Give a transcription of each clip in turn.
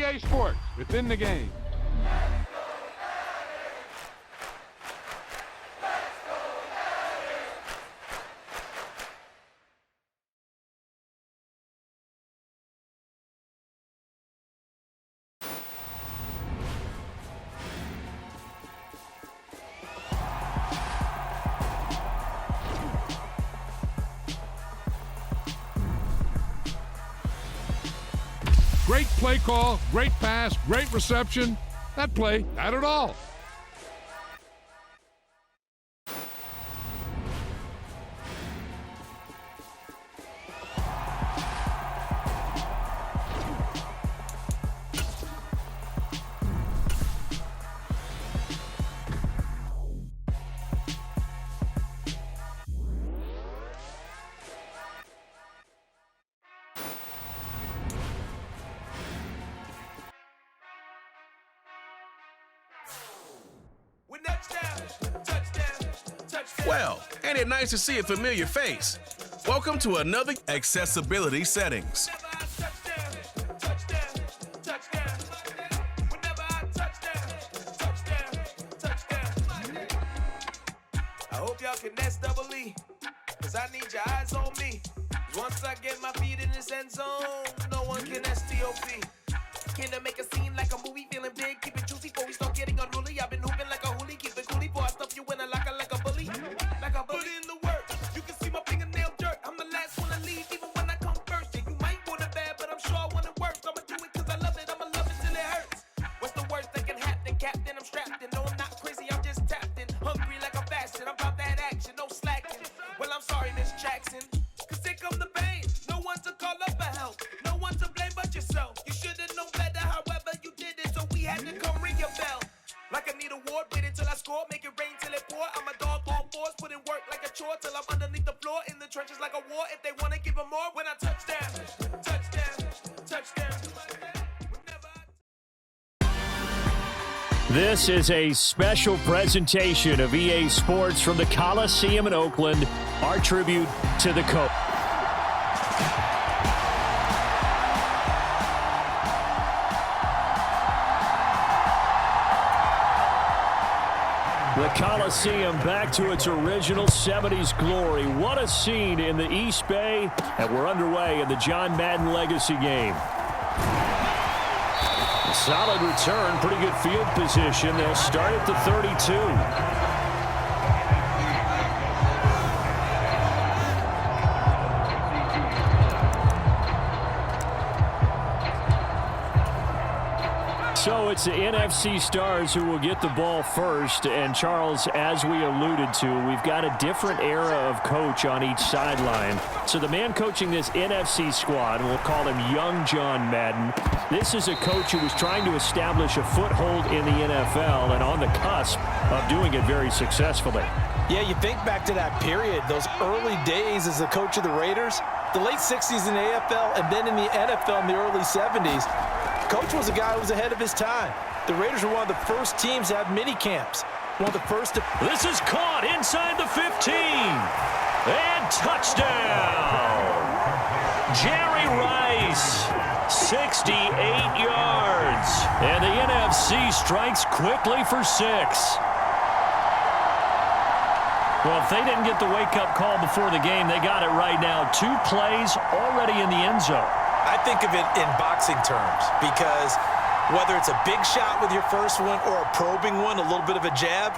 EA Sports, within the game. Great play call, great pass, great reception. That play had it all. Well, ain't it nice to see a familiar face? Welcome to another Accessibility Settings. I hope y'all can nest double E, cause I need your eyes on me. Once I get my feet in this end zone, no one can STOP. Can I make a scene like a movie, feeling big, keep it juicy before we start getting unruly. I've been hooping like a hoolie, keep it coolie before I stuff you in a locker like a bully. Like a bully. Put in the work, you can see my fingernail dirt. I'm the last one to leave, even when I come first. Yeah, you might want it bad, but I'm sure I want it worse. I'ma do it cause I love it, I'ma love it till it hurts. What's the worst that can happen, Captain? I'm strapped in, no I'm not crazy, I'm just tapped in. Hungry like I'm fasting, I'm about that action, no slacking. Well, I'm sorry, Miss Jackson, cause here come the pain. No one to call up for help, no one to blame but yourself. You should've known better, however you did it, so we had to come ring your bell. Like I need a ward, wait until I score, make it rain till it pour. I'm a dog on fours, put in work like a chore till I'm underneath the floor, in the trenches like a war. If they wanna give them more, when I touch down, touchdown, touchdown. This is a special presentation of EA Sports from the Coliseum in Oakland, our tribute to the coach. The Coliseum back to its original 70s glory. What a scene in the East Bay, and we're underway in the John Madden Legacy game. Solid return, pretty good field position. They'll start at the 32. So it's the NFC stars who will get the ball first. And, Charles, as we alluded to, we've got a different era of coach on each sideline. So the man coaching this NFC squad, we'll call him Young John Madden, this is a coach who was trying to establish a foothold in the NFL and on the cusp of doing it very successfully. Yeah, you think back to that period, those early days as the coach of the Raiders, the late 60s in the AFL, and then in the NFL in the early 70s. Coach was a guy who was ahead of his time. The Raiders were one of the first teams to have mini camps. One of the first to... This is caught inside the 15. And touchdown. Jerry Rice, 68 yards. And the NFC strikes quickly for 6. Well, if they didn't get the wake-up call before the game, they got it right now. 2 plays already in the end zone. I think of it in boxing terms because whether it's a big shot with your first one or a probing one, a little bit of a jab,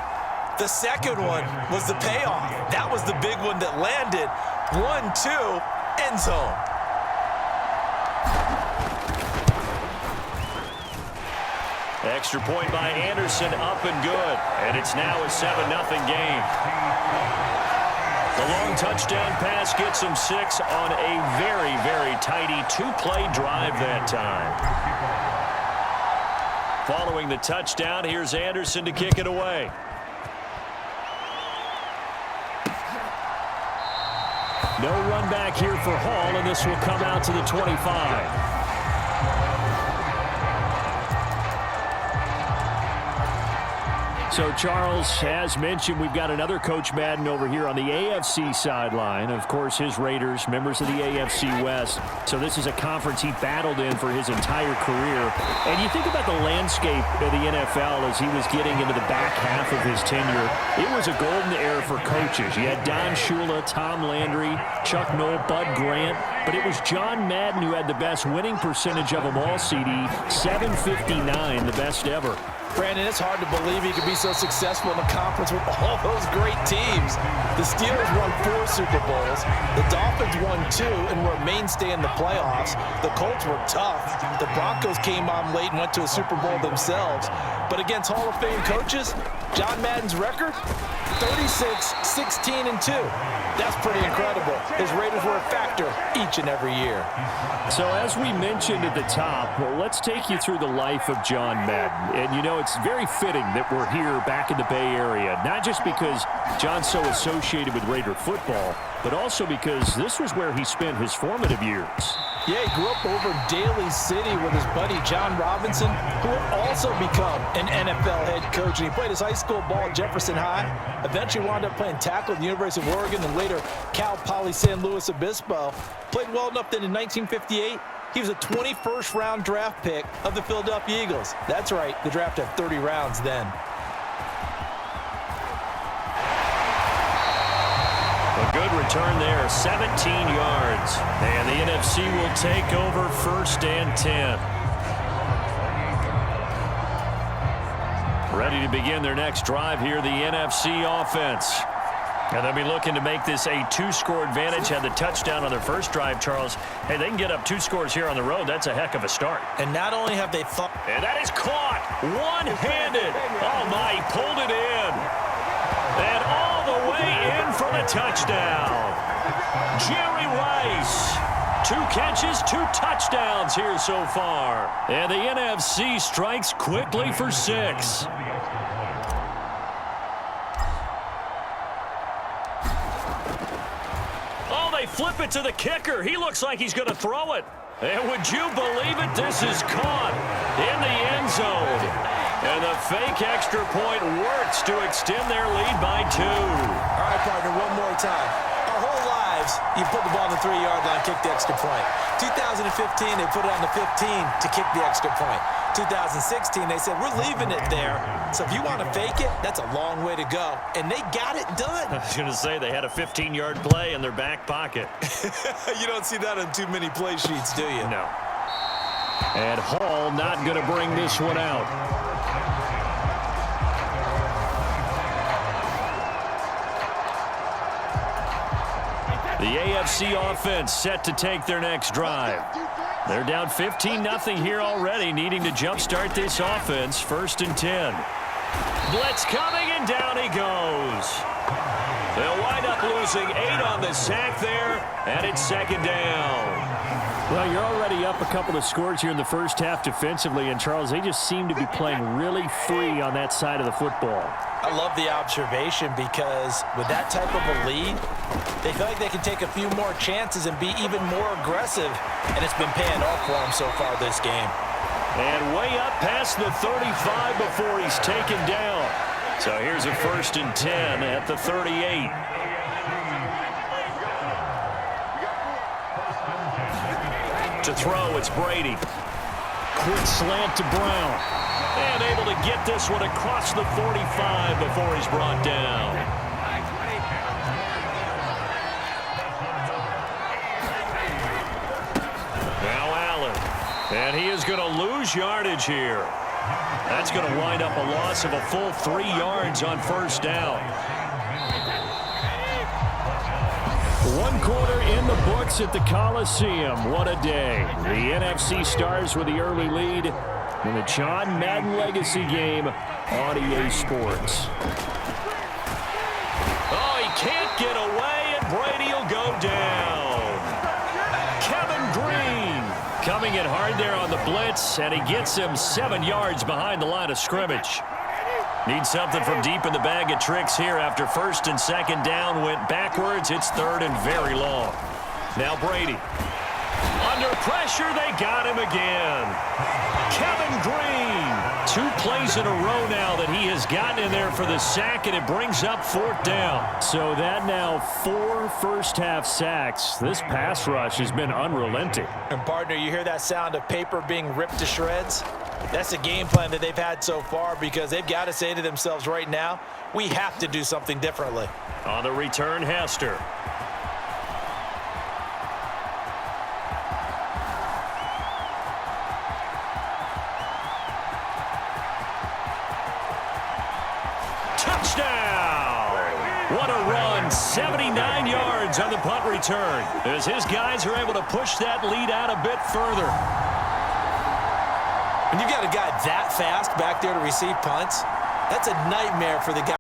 the second one was the payoff. That was the big one that landed. 1-2, end zone. Extra point by Anderson, up and good. And it's now a 7-0 game. The long touchdown pass gets him 6 on a very, very tidy 2-play drive that time. Following the touchdown, here's Anderson to kick it away. No run back here for Hall, and this will come out to the 25. So, Charles, as mentioned, we've got another Coach Madden over here on the AFC sideline. Of course, his Raiders, members of the AFC West. So this is a conference he battled in for his entire career. And you think about the landscape of the NFL as he was getting into the back half of his tenure. It was a golden era for coaches. You had Don Shula, Tom Landry, Chuck Noll, Bud Grant. But it was John Madden who had the best winning percentage of them all, CD. 759, the best ever. Brandon, it's hard to believe he could be so successful in a conference with all those great teams. The Steelers won 4 Super Bowls. The Dolphins won 2 and were a mainstay in the playoffs. The Colts were tough. The Broncos came on late and went to a Super Bowl themselves. But against Hall of Fame coaches, John Madden's record, 36, 16, and 2. That's pretty incredible. His Raiders were a factor each and every year. So as we mentioned at the top, well, let's take you through the life of John Madden. And, you know, it's very fitting that we're here back in the Bay Area, not just because John's so associated with Raider football, but also because this was where he spent his formative years. Yeah, he grew up over in Daly City with his buddy John Robinson, who would also become an NFL head coach. And he played his high school ball at Jefferson High, eventually wound up playing tackle at the University of Oregon, and later Cal Poly San Luis Obispo. Played well enough that in 1958, he was a 21st round draft pick of the Philadelphia Eagles. That's right, the draft had 30 rounds then. A good return there, 17 yards. And the NFC will take over 1st and 10. Ready to begin their next drive here, the NFC offense. And they'll be looking to make this a 2-score advantage. Had the touchdown on their first drive, Charles. Hey, they can get up 2 scores here on the road. That's a heck of a start. And not only have they thought... And that is caught one-handed. Oh, my, he pulled it in. And all the way in for the touchdown. Jerry Rice. 2 catches, 2 touchdowns here so far. And the NFC strikes quickly for 6. Oh, they flip it to the kicker. He looks like he's going to throw it. And would you believe it? This is caught in the end zone. And the fake extra point works to extend their lead by 2. All right, partner, one more time. Our whole lives, you put the ball on the 3-yard line, kick the extra point. 2015, they put it on the 15 to kick the extra point. 2016, they said, we're leaving it there. So if you want to fake it, that's a long way to go. And they got it done. I was going to say, they had a 15-yard play in their back pocket. You don't see that on too many play sheets, do you? No. And Hall not going to bring this one out. The AFC offense set to take their next drive. They're down 15-0 here already, needing to jumpstart this offense. 1st and 10. Blitz coming, and down he goes. They'll wind up losing 8 on the sack there, and it's 2nd down. Well, you're already up a couple of scores here in the first half defensively, and Charles, they just seem to be playing really free on that side of the football. I love the observation because with that type of a lead, they feel like they can take a few more chances and be even more aggressive, and it's been paying off for them so far this game. And way up past the 35 before he's taken down. So here's a 1st and 10 at the 38. To throw, it's Brady. Quick slant to Brown. And able to get this one across the 45 before he's brought down. Now Allen. And he is going to lose yardage here. That's going to wind up a loss of a full 3 yards on 1st down. 1 quarter in the books at the Coliseum. What a day. The NFC Stars with the early lead in the John Madden Legacy game on EA Sports. Oh, he can't get away, and Brady will go down. Kevin Green coming in hard there on the blitz, and he gets him 7 yards behind the line of scrimmage. Needs something from deep in the bag of tricks here after 1st and 2nd down went backwards. It's 3rd and very long. Now Brady. Under pressure, they got him again. Kevin Green 2 plays in a row now that he has gotten in there for the sack, and it brings up 4th down. So that now 4 first-half sacks. This pass rush has been unrelenting. And, partner, you hear that sound of paper being ripped to shreds? That's the game plan that they've had so far, because they've got to say to themselves right now, we have to do something differently. On the return, Hester. Touchdown! What a run. 79 yards on the punt return, as his guys are able to push that lead out a bit further. When you've got a guy that fast back there to receive punts, that's a nightmare for the guy.